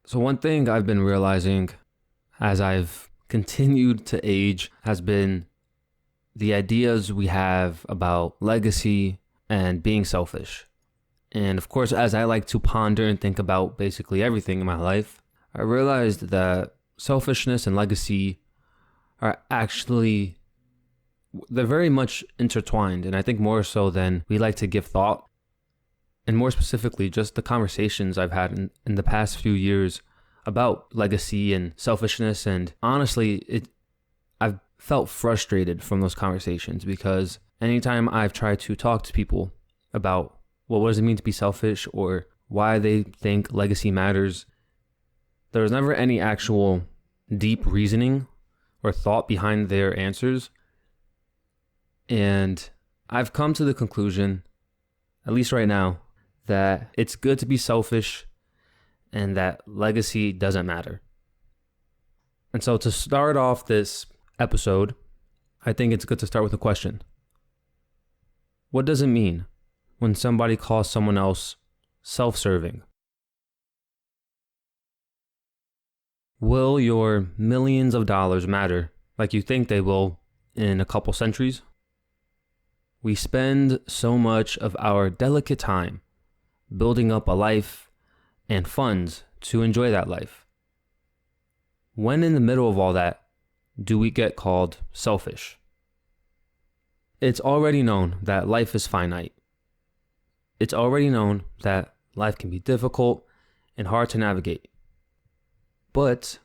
So one thing I've been realizing as I've continued to age has been the ideas we have about legacy and being selfish. And of course, as I like to ponder and think about basically everything in my life, I realized that selfishness and legacy are actually, they're very much intertwined. And I think more so than we like to give thought. And more specifically, just the conversations I've had in the past few years about legacy and selfishness. And honestly, I've felt frustrated from those conversations because anytime I've tried to talk to people about, well, what does it mean to be selfish or why they think legacy matters, there was never any actual deep reasoning or thought behind their answers. And I've come to the conclusion, at least right now, that it's good to be selfish and that legacy doesn't matter. And so to start off this episode, I think it's good to start with a question. What does it mean when somebody calls someone else self-serving? Will your millions of dollars matter like you think they will in a couple centuries? We spend so much of our delicate time building up a life and funds to enjoy that life. When in the middle of all that, do we get called selfish? It's already known that life is finite. It's already known that life can be difficult and hard to navigate. But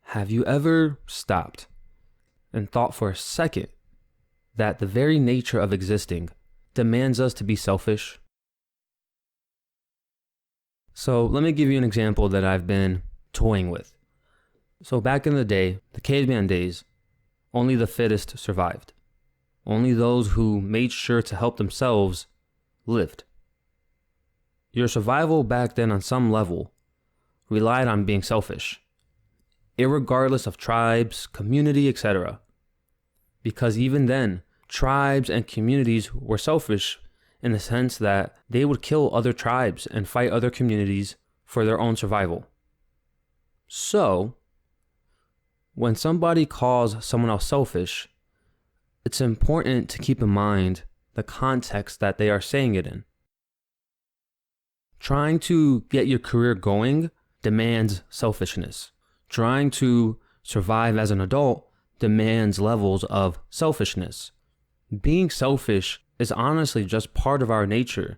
have you ever stopped and thought for a second that the very nature of existing demands us to be selfish? So let me give you an example that I've been toying with. So back in the day, the caveman days, only the fittest survived. Only those who made sure to help themselves lived. Your survival back then on some level relied on being selfish, irregardless of tribes, community, etc. Because even then, tribes and communities were selfish in the sense that they would kill other tribes and fight other communities for their own survival. So, when somebody calls someone else selfish, it's important to keep in mind the context that they are saying it in. Trying to get your career going demands selfishness. Trying to survive as an adult demands levels of selfishness. Being selfish is honestly just part of our nature.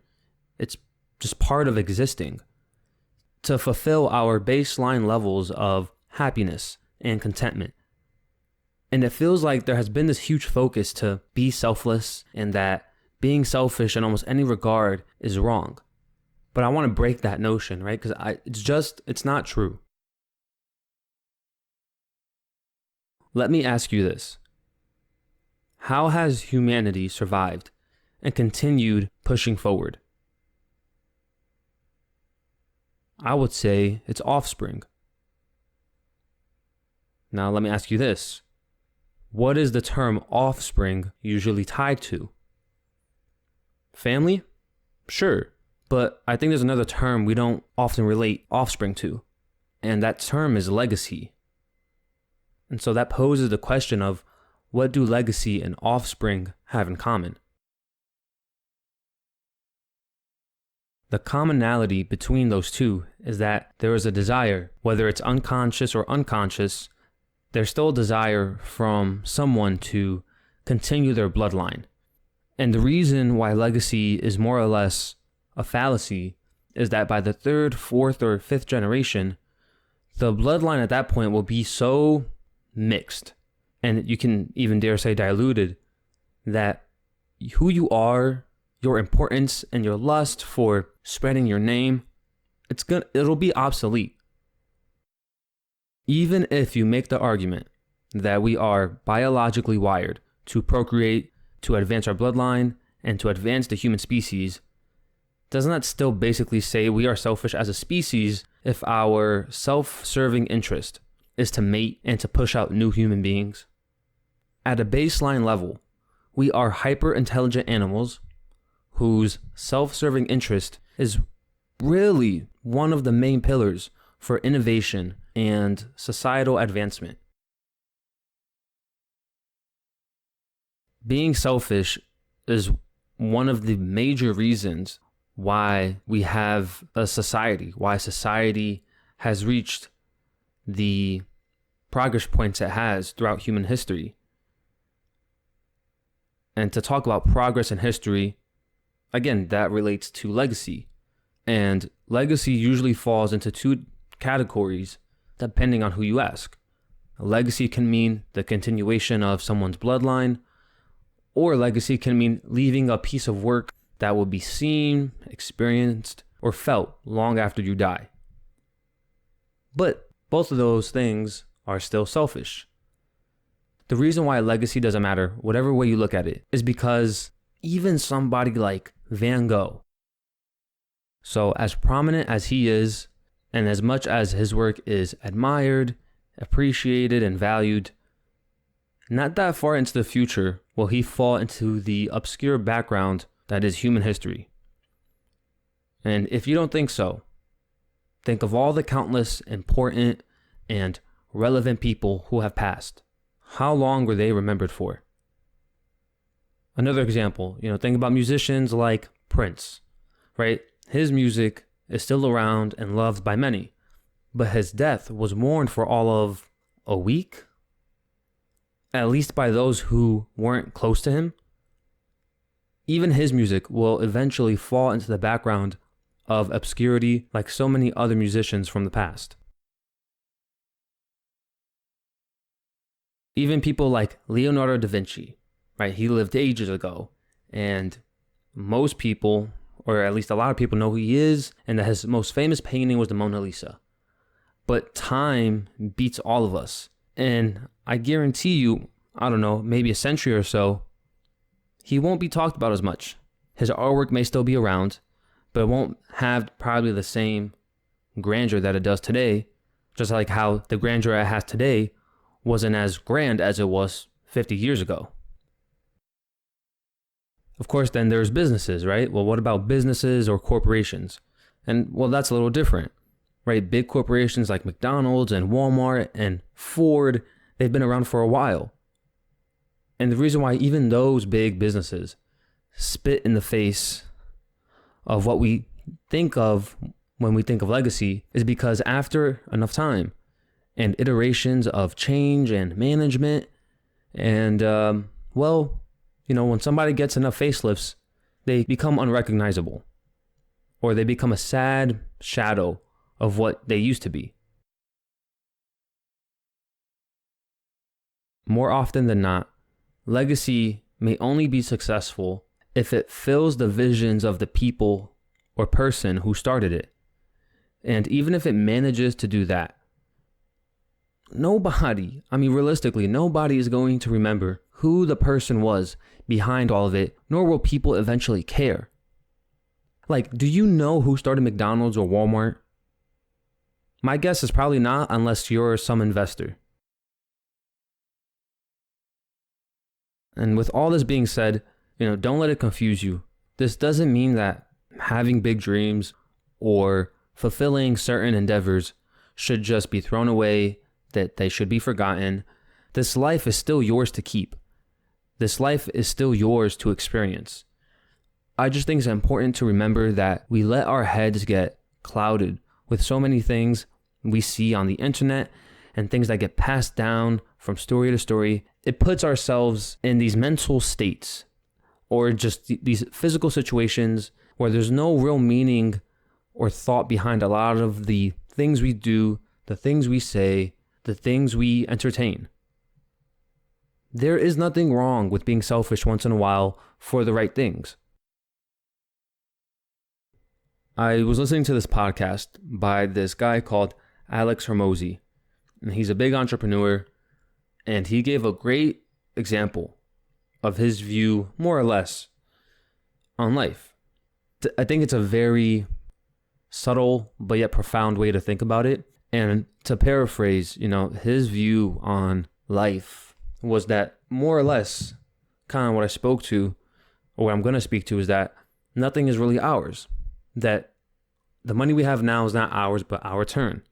It's just part of existing. To fulfill our baseline levels of happiness and contentment. And it feels like there has been this huge focus to be selfless and that being selfish in almost any regard is wrong. But I want to break that notion, right? Because it's not true. Let me ask you this. How has humanity survived and continued pushing forward? I would say it's offspring. Now let me ask you this. What is the term offspring usually tied to? Family? Sure, but I think there's another term we don't often relate offspring to, and that term is legacy. And so that poses the question of, what do legacy and offspring have in common? The commonality between those two is that there is a desire, whether it's unconscious or unconscious, there's still a desire from someone to continue their bloodline. And the reason why legacy is more or less a fallacy is that by the third, fourth, or fifth generation, the bloodline at that point will be so mixed, and you can even dare say diluted, that who you are, your importance, and your lust for spreading your name, it'll be obsolete. Even if you make the argument that we are biologically wired to procreate, to advance our bloodline, and to advance the human species, doesn't that still basically say we are selfish as a species if our self-serving interest is to mate and to push out new human beings? At a baseline level, we are hyper-intelligent animals whose self-serving interest is really one of the main pillars for innovation and societal advancement. Being selfish is one of the major reasons why we have a society, why society has reached the progress points it has throughout human history. And to talk about progress in history, again, that relates to legacy. And legacy usually falls into two categories depending on who you ask. A legacy can mean the continuation of someone's bloodline, or legacy can mean leaving a piece of work that will be seen, experienced, or felt long after you die. But both of those things are still selfish. The reason why legacy doesn't matter, whatever way you look at it, is because even somebody like Van Gogh, so as prominent as he is, and as much as his work is admired, appreciated, and valued, not that far into the future will he fall into the obscure background that is human history. And if you don't think so, think of all the countless important and relevant people who have passed. How long were they remembered for? Another example, think about musicians like Prince, right? His music is still around and loved by many, but his death was mourned for all of a week, at least by those who weren't close to him. Even his music will eventually fall into the background of obscurity like so many other musicians from the past. Even people like Leonardo da Vinci, right? He lived ages ago, and most people, or at least a lot of people, know who he is, and that his most famous painting was the Mona Lisa. But time beats all of us, and I guarantee you, I don't know, maybe a century or so, he won't be talked about as much. His artwork may still be around, but it won't have probably the same grandeur that it does today, just like how the grandeur it has today wasn't as grand as it was 50 years ago. Of course, then there's businesses, right? Well, what about businesses or corporations? And well, that's a little different, right? Big corporations like McDonald's and Walmart and Ford, they've been around for a while. And the reason why even those big businesses spit in the face of what we think of when we think of legacy is because after enough time and iterations of change and management and, when somebody gets enough facelifts, they become unrecognizable, or they become a sad shadow of what they used to be. More often than not, legacy may only be successful if it fills the visions of the people or person who started it. And even if it manages to do that, realistically, nobody is going to remember who the person was behind all of it, nor will people eventually care. Like, do you know who started McDonald's or Walmart? My guess is probably not, unless you're some investor. And with all this being said, don't let it confuse you. This doesn't mean that having big dreams or fulfilling certain endeavors should just be thrown away, that they should be forgotten. This life is still yours to keep. This life is still yours to experience. I just think it's important to remember that we let our heads get clouded with so many things we see on the internet and things that get passed down from story to story. It puts ourselves in these mental states or just these physical situations where there's no real meaning or thought behind a lot of the things we do, the things we say, the things we entertain. There is nothing wrong with being selfish once in a while for the right things. I was listening to this podcast by this guy called Alex Hormozi, and he's a big entrepreneur, and he gave a great example of his view, more or less, on life. I think it's a very subtle but yet profound way to think about it. And to paraphrase, his view on life was that more or less kind of what I spoke to, or what I'm going to speak to, is that nothing is really ours. That the money we have now is not ours, but our turn.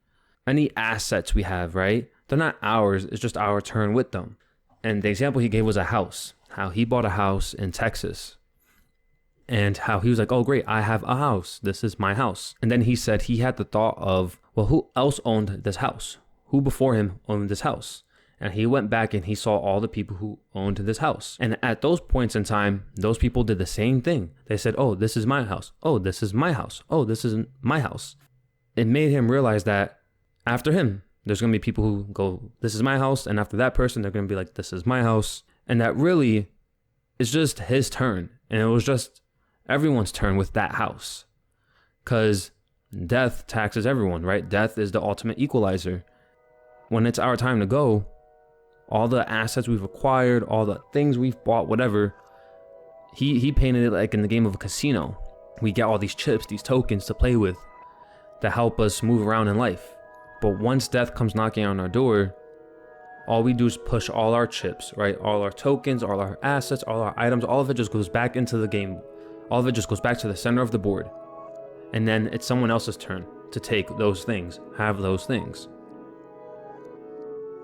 any assets we have, right? They're not ours. It's just our turn with them. And the example he gave was a house, how he bought a house in Texas and how he was like, oh, great, I have a house. This is my house. And then he said he had the thought of, well, who else owned this house? Who before him owned this house? And he went back and he saw all the people who owned this house. And at those points in time, those people did the same thing. They said, oh, this is my house. Oh, this is my house. Oh, this isn't my house. It made him realize that after him, there's going to be people who go, this is my house. And after that person, they're going to be like, this is my house. And that really is just his turn. And it was just everyone's turn with that house. Because death taxes everyone, right? Death is the ultimate equalizer. When it's our time to go, all the assets we've acquired, all the things we've bought, whatever, he painted it like in the game of a casino. We get all these chips, these tokens to play with that help us move around in life. But once death comes knocking on our door, all we do is push all our chips, right? All our tokens, all our assets, all our items, all of it just goes back into the game. All of it just goes back to the center of the board. And then it's someone else's turn to take those things, have those things.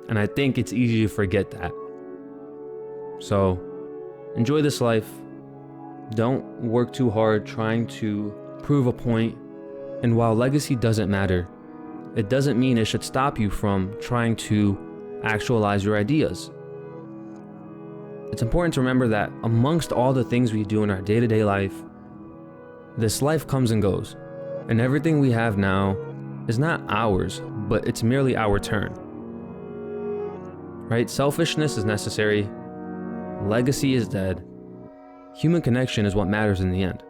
And I think it's easy to forget that. So enjoy this life. Don't work too hard trying to prove a point. And while legacy doesn't matter, it doesn't mean it should stop you from trying to actualize your ideas. It's important to remember that amongst all the things we do in our day-to-day life, this life comes and goes. And everything we have now is not ours, but it's merely our turn. Right? Selfishness is necessary. Legacy is dead. Human connection is what matters in the end.